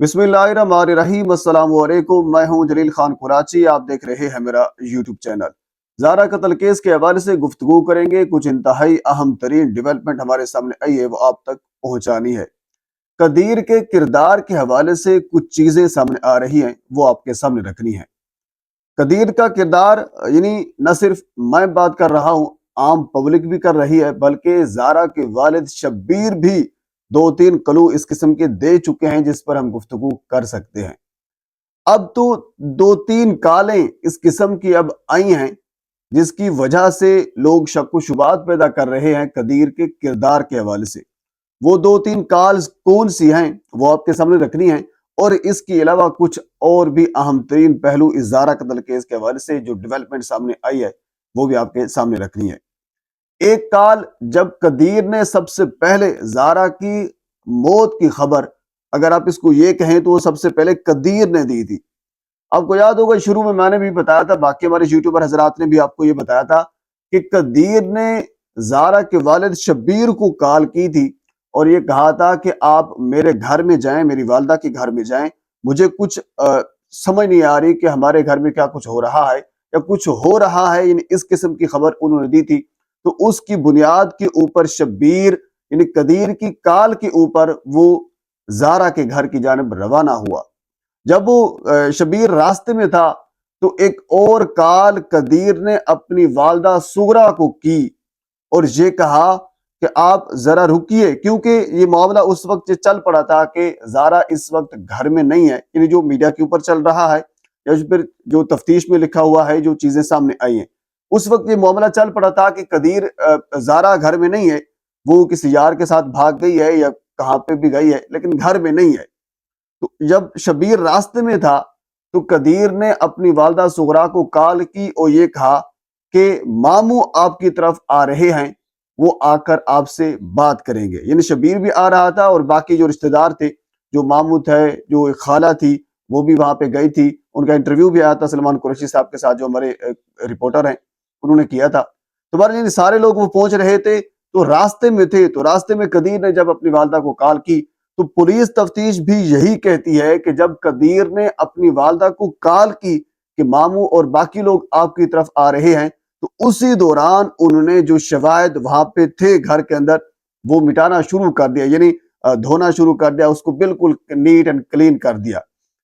बिस्मिल्लाहिर्रहमानिर्रहीम। अस्सलाम वालेकुम। मैं हूं जलील खान कराची। आप देख रहे हैं मेरा यूट्यूब चैनल। ज़ारा कत्ल केस के हवाले से गुफ्तगू करेंगे। कुछ इंतहाई अहम तरीन डेवलपमेंट हमारे सामने आई है, वो आप तक पहुंचानी है। कदीर के किरदार के हवाले से कुछ चीज़ें सामने आ रही हैं, वो आपके सामने रखनी है। कदीर का किरदार यानी न सिर्फ मैं बात कर रहा हूँ, आम पब्लिक भी कर रही है, बल्कि ज़ारा के वालिद शब्बीर भी दो तीन क्लू इस किस्म के दे चुके हैं जिस पर हम गुफ्तगू कर सकते हैं। अब तो दो तीन कालें इस किस्म की अब आई हैं जिसकी वजह से लोग शक व शुबात पैदा कर रहे हैं कदीर के किरदार के हवाले से। वो दो तीन कॉल्स कौन सी हैं वो आपके सामने रखनी है, और इसके अलावा कुछ और भी अहम तरीन पहलू इस ज़ारा कत्ल केस के हवाले से जो डेवलपमेंट सामने आई है वो भी आपके सामने रखनी है। एक कॉल जब कदीर ने सबसे पहले ज़ारा की मौत की खबर, अगर आप इसको ये कहें तो वो सबसे पहले कदीर ने दी थी। आपको याद होगा शुरू में मैंने भी बताया था, बाकी हमारे यूट्यूबर हजरात ने भी आपको ये बताया था कि कदीर ने ज़ारा के वालिद शब्बीर को कॉल की थी और ये कहा था कि आप मेरे घर में जाएं, मेरी वालदा के घर में जाएं, मुझे कुछ समझ नहीं आ रही कि हमारे घर में क्या कुछ हो रहा है या कुछ हो रहा है, यानी इस किस्म की खबर उन्होंने दी थी। तो उसकी बुनियाद के ऊपर शब्बीर यानी कदीर की कॉल के ऊपर वो ज़ारा के घर की जानिब रवाना हुआ। जब वो शब्बीर रास्ते में था तो एक और कॉल कदीर ने अपनी वालदा सुगरा को की और ये कहा कि आप जरा रुकिए, क्योंकि ये मामला उस वक्त चल पड़ा था कि ज़ारा इस वक्त घर में नहीं है, यानी जो मीडिया के ऊपर चल रहा है या फिर जो तफ्तीश में लिखा हुआ है, जो चीजें सामने आई हैं, उस वक्त ये मामला चल पड़ा था कि कदीर ज़ारा घर में नहीं है, वो किसी यार के साथ भाग गई है या कहाँ पे भी गई है, लेकिन घर में नहीं है। तो जब शब्बीर रास्ते में था तो कदीर ने अपनी वालदा सुगरा को कॉल की और ये कहा कि मामू आपकी तरफ आ रहे हैं, वो आकर आपसे बात करेंगे। यानी शब्बीर भी आ रहा था और बाकी जो रिश्तेदार थे, जो मामू थे, जो खाला थी, वो भी वहां पे गई थी। उनका इंटरव्यू भी आया था सलमान कुरैशी साहब के साथ, जो हमारे रिपोर्टर हैं, उन्होंने किया था। तो बार यानी सारे लोग वो पहुंच रहे थे, तो रास्ते में थे। तो रास्ते में कदीर ने जब अपनी वालदा को कॉल की तो पुलिस तफ्तीश भी यही कहती है कि जब कदीर ने अपनी वालदा को कॉल की कि मामू और बाकी लोग आपकी तरफ आ रहे हैं, तो उसी दौरान उन्होंने जो शवाहिद वहां पे थे घर के अंदर, वो मिटाना शुरू कर दिया, यानी धोना शुरू कर दिया, उसको बिल्कुल नीट एंड क्लीन कर दिया।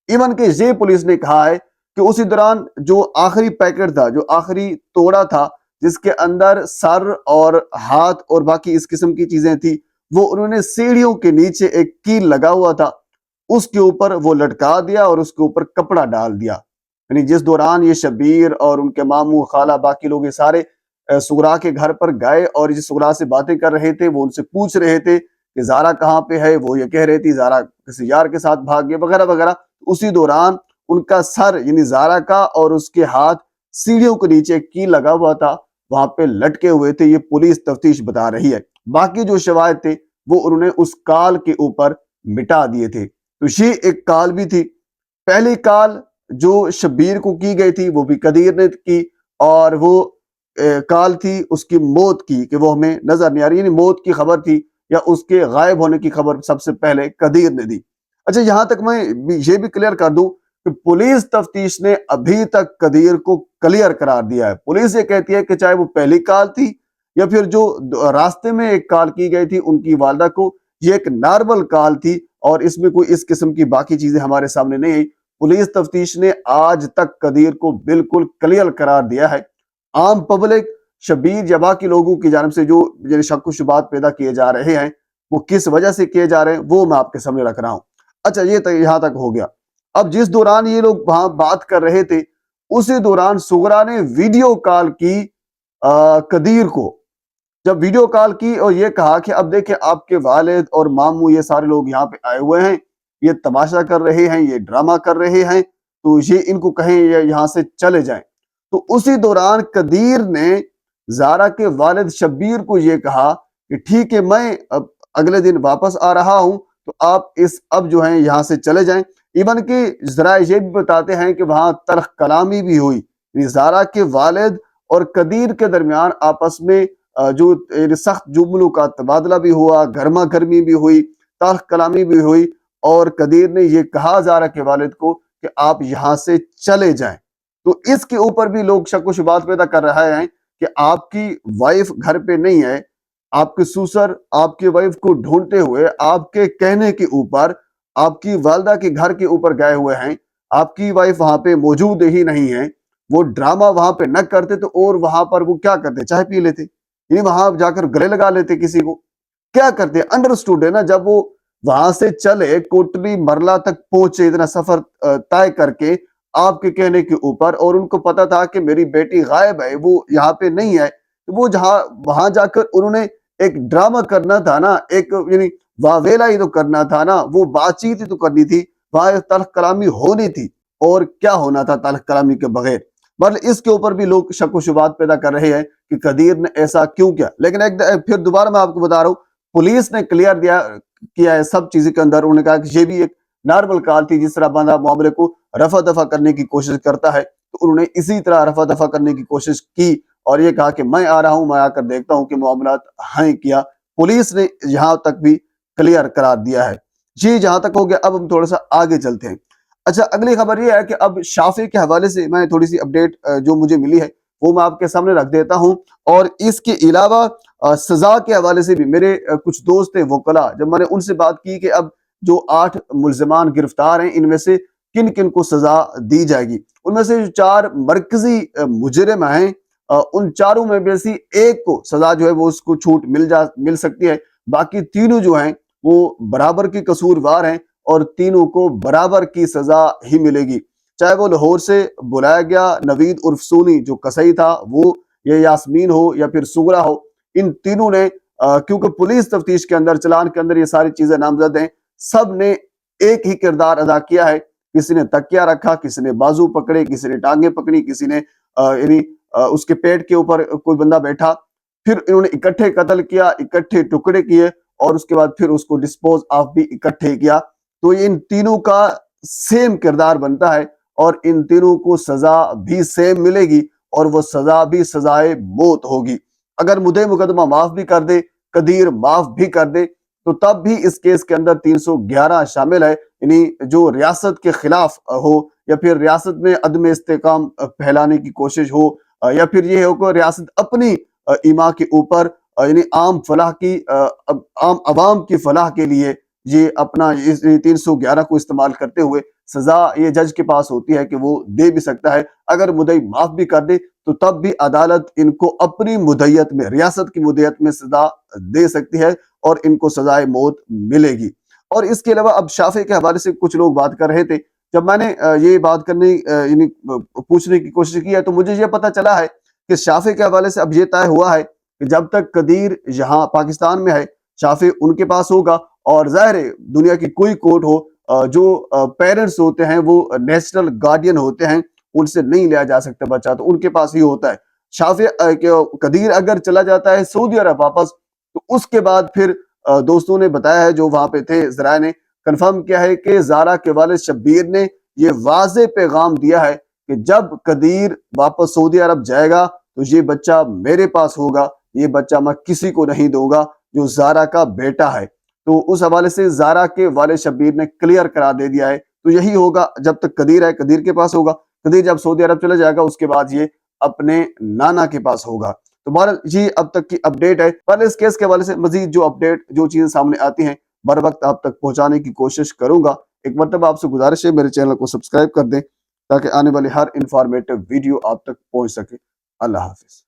इवन के ये पुलिस ने कहा है कि उसी दौरान जो आखिरी पैकेट था, जो आखिरी तोड़ा था, जिसके अंदर सर और हाथ और बाकी इस किस्म की चीजें थी, वो उन्होंने सीढ़ियों के नीचे एक कील लगा हुआ था, उसके ऊपर वो लटका दिया और उसके ऊपर कपड़ा डाल दिया। यानी जिस दौरान ये शब्बीर और उनके मामू खाला बाकी लोग ये सारे सुगरा के घर पर गए और जिस सुगरा से बातें कर रहे थे, वो उनसे पूछ रहे थे कि ज़ारा कहाँ पे है, वो ये कह रही थी ज़ारा किसी यार के साथ भाग गए वगैरह वगैरह। उसी दौरान उनका सर यानी ज़ारा का और उसके हाथ सीढ़ियों के नीचे एक कील लगा हुआ था, वहां पे लटके हुए थे। ये पुलिस तफ्तीश बता रही है। बाकी जो शवाहिद थे वो उन्होंने उस कॉल के ऊपर मिटा दिए थे। तो ये एक कॉल भी थी। पहली कॉल जो शब्बीर को की गई थी वो भी कदीर ने की, और वो कॉल थी उसकी मौत की कि वो हमें नजर नहीं आ रही, यानी मौत की खबर थी या उसके गायब होने की खबर सबसे पहले कदीर ने दी। अच्छा, यहां तक मैं ये भी क्लियर कर दूं कि पुलिस तफ्तीश ने अभी तक कदीर को क्लियर करार दिया है। पुलिस ये कहती है कि चाहे वो पहली कॉल थी या फिर जो रास्ते में एक कॉल की गई थी उनकी वालदा को, ये एक नॉर्मल कॉल थी और इसमें कोई इस किस्म की बाकी चीजें हमारे सामने नहीं आई। पुलिस तफ्तीश ने आज तक कदीर को बिल्कुल क्लियर करार दिया है। आम पब्लिक, शब्बीर या बाकी लोगों की जानिब से जो शक व शुबात पैदा किए जा रहे हैं, वो किस वजह से किए जा रहे हैं वो मैं आपके सामने रख रहा हूं। अच्छा, ये तक यहां तक हो गया। अब जिस दौरान ये लोग वहां बात कर रहे थे, उसी दौरान सुगरा ने वीडियो कॉल की कदीर को। जब वीडियो कॉल की और ये कहा कि अब देखिए आपके वालिद और मामू ये सारे लोग यहाँ पे आए हुए हैं, ये तमाशा कर रहे हैं, ये ड्रामा कर रहे हैं, तो ये इनको कहें ये यहाँ से चले जाएं। तो उसी दौरान कदीर ने ज़ारा के वालिद शब्बीर को ये कहा कि ठीक है, मैं अब अगले दिन वापस आ रहा हूं, तो आप इस अब जो है यहाँ से चले जाएं। इवन कि जरा ये भी बताते हैं कि वहां तल्ख कलामी भी हुई, ज़ारा के वालिद और कदीर के दरमियान आपस में जो सख्त जुमलों का तबादला भी हुआ, गर्मा गर्मी भी हुई, तल्ख कलामी भी हुई, اور قدیر نے یہ کہا زارا کے والد کو کہ آپ یہاں سے چلے جائیں۔ تو اس کے اوپر بھی لوگ شک و شبہات پیدا کر رہے ہیں کہ آپ کی وائف گھر پہ نہیں ہے، آپ کے سسر آپ کی وائف کو ڈھونڈتے ہوئے آپ کے کہنے کے اوپر آپ کی والدہ کے گھر کے اوپر گئے ہوئے ہیں، آپ کی وائف وہاں پہ موجود ہی نہیں ہے، وہ ڈرامہ وہاں پہ نہ کرتے تو اور وہاں پر وہ کیا کرتے؟ چائے پی لیتے، یعنی وہاں جا کر گلے لگا لیتے کسی کو، کیا کرتے؟ انڈرسٹوڈ ہے نا، جب وہ وہاں سے چلے کوٹلی مرلا تک پہنچے اتنا سفر طے کر کے آپ کے کہنے کے اوپر، اور ان کو پتا تھا کہ میری بیٹی غائب ہے، وہ یہاں پہ نہیں ہے، تو وہ جہاں وہاں جا کر انہوں نے ایک ڈرامہ کرنا تھا نا، ایک یعنی واویلا ہی تو کرنا تھا نا، وہ بات چیت ہی تو کرنی تھی، وہاں تلخ کلامی ہونی تھی، اور کیا ہونا تھا تلخ کلامی کے بغیر؟ مطلب اس کے اوپر بھی لوگ شک و شبہات پیدا کر رہے ہیں کہ قدیر نے ایسا کیوں کیا۔ لیکن پھر دوبارہ میں آپ کو بتا رہا ہوں، پولیس نے کلیئر کیا ہے سب چیزیں کے اندر، انہوں نے کہا کہ یہ بھی ایک نارمل کال تھی، جس طرح بندہ معاملے کو رفع دفع کرنے کی کوشش کرتا ہے، تو انہوں نے اسی طرح رفع دفع کرنے کی کوشش کی اور یہ کہا کہ میں آ رہا ہوں، میں آ کر دیکھتا ہوں کہ معاملات ہیں کیا۔ پولیس نے یہاں تک بھی کلیئر قرار دیا ہے۔ جی جہاں تک ہو گیا، اب ہم تھوڑا سا آگے چلتے ہیں۔ اچھا، اگلی خبر یہ ہے کہ اب شافی کے حوالے سے میں تھوڑی سی اپڈیٹ جو مجھے ملی ہے وہ میں آپ کے سامنے رکھ دیتا ہوں، اور اس کے علاوہ سزا کے حوالے سے بھی میرے کچھ دوست ہیں وکلا، جب میں نے ان سے بات کی کہ اب جو 8 ملزمان گرفتار ہیں ان میں سے کن کن کو سزا دی جائے گی، ان میں سے جو 4 مرکزی مجرم ہیں ان چاروں میں سے ایک کو سزا جو ہے وہ اس کو چھوٹ مل سکتی ہے، باقی تینوں جو ہیں وہ برابر کے قصوروار ہیں اور تینوں کو برابر کی سزا ہی ملے گی، چاہے وہ لاہور سے بلایا گیا نوید عرف سونی جو کسائی تھا وہ، یا یاسمین ہو یا پھر سغرا ہو، ان تینوں نے کیونکہ پولیس تفتیش کے اندر چلان کے اندر یہ ساری چیزیں نامزد ہیں، سب نے ایک ہی کردار ادا کیا ہے، کسی نے تکیہ رکھا، کسی نے بازو پکڑے، کسی نے ٹانگیں پکڑی، کسی نے یعنی اس کے پیٹ کے اوپر کوئی بندہ بیٹھا، پھر انہوں نے اکٹھے قتل کیا، اکٹھے ٹکڑے کیے اور اس کے بعد پھر اس کو ڈسپوز آف بھی اکٹھے کیا، تو ان تینوں کا سیم کردار بنتا ہے اور ان تینوں کو سزا بھی سیم ملے گی اور وہ سزا بھی سزائے موت ہوگی۔ اگر مدعی مقدمہ معاف بھی کر دے، قدیر معاف بھی کر دے، تو تب بھی اس کیس کے اندر 311 شامل ہے، یعنی جو ریاست کے خلاف ہو یا پھر ریاست میں عدم استحکام پھیلانے کی کوشش ہو، یا پھر یہ ہو کہ ریاست اپنی ایما کے اوپر یعنی عام فلاح کی عام عوام کی فلاح کے لیے یہ اپنا 311 کو استعمال کرتے ہوئے سزا یہ جج کے پاس ہوتی ہے کہ وہ دے بھی سکتا ہے۔ اگر مدعی معاف بھی کر دے تو تب بھی عدالت ان کو اپنی مدعیت میں، ریاست کی مدعیت میں سزا دے سکتی ہے اور ان کو سزائے موت ملے گی۔ اور اس کے علاوہ اب شافعی کے حوالے سے کچھ لوگ بات کر رہے تھے، جب میں نے یہ بات کرنے یعنی پوچھنے کی کوشش کی ہے تو مجھے یہ پتہ چلا ہے کہ شافعی کے حوالے سے اب یہ طے ہوا ہے کہ جب تک قدیر یہاں پاکستان میں ہے شافعی ان کے پاس ہوگا، اور ظاہر ہے دنیا کی کوئی کورٹ ہو جو پیرنٹس ہوتے ہیں وہ نیشنل گارڈین ہوتے ہیں، ان سے نہیں لیا جا سکتا بچہ، تو ان کے پاس ہی ہوتا ہے۔ شافعی قدیر اگر چلا جاتا ہے سعودی عرب واپس، تو اس کے بعد پھر دوستوں نے بتایا ہے جو وہاں پہ تھے، ذرائع نے کنفرم کیا ہے کہ زارا کے والد شبیر نے یہ واضح پیغام دیا ہے کہ جب قدیر واپس سعودی عرب جائے گا تو یہ بچہ میرے پاس ہوگا، یہ بچہ میں کسی کو نہیں دوں گا جو زارا کا بیٹا ہے۔ تو اس حوالے سے زارا کے والد شبیر نے کلیئر کرا دے دیا ہے، تو یہی ہوگا جب تک قدیر ہے قدیر کے پاس ہوگا، قدیر جب سعودی عرب چلا جائے گا اس کے بعد یہ اپنے نانا کے پاس ہوگا۔ تو بہرحال یہ اب تک کی اپڈیٹ ہے، پر اس کیس کے حوالے سے مزید جو اپڈیٹ جو چیزیں سامنے آتی ہیں بر وقت آپ تک پہنچانے کی کوشش کروں گا۔ ایک مرتبہ آپ سے گزارش ہے میرے چینل کو سبسکرائب کر دیں تاکہ آنے والی ہر انفارمیٹو ویڈیو آپ تک پہنچ سکے۔ اللہ حافظ۔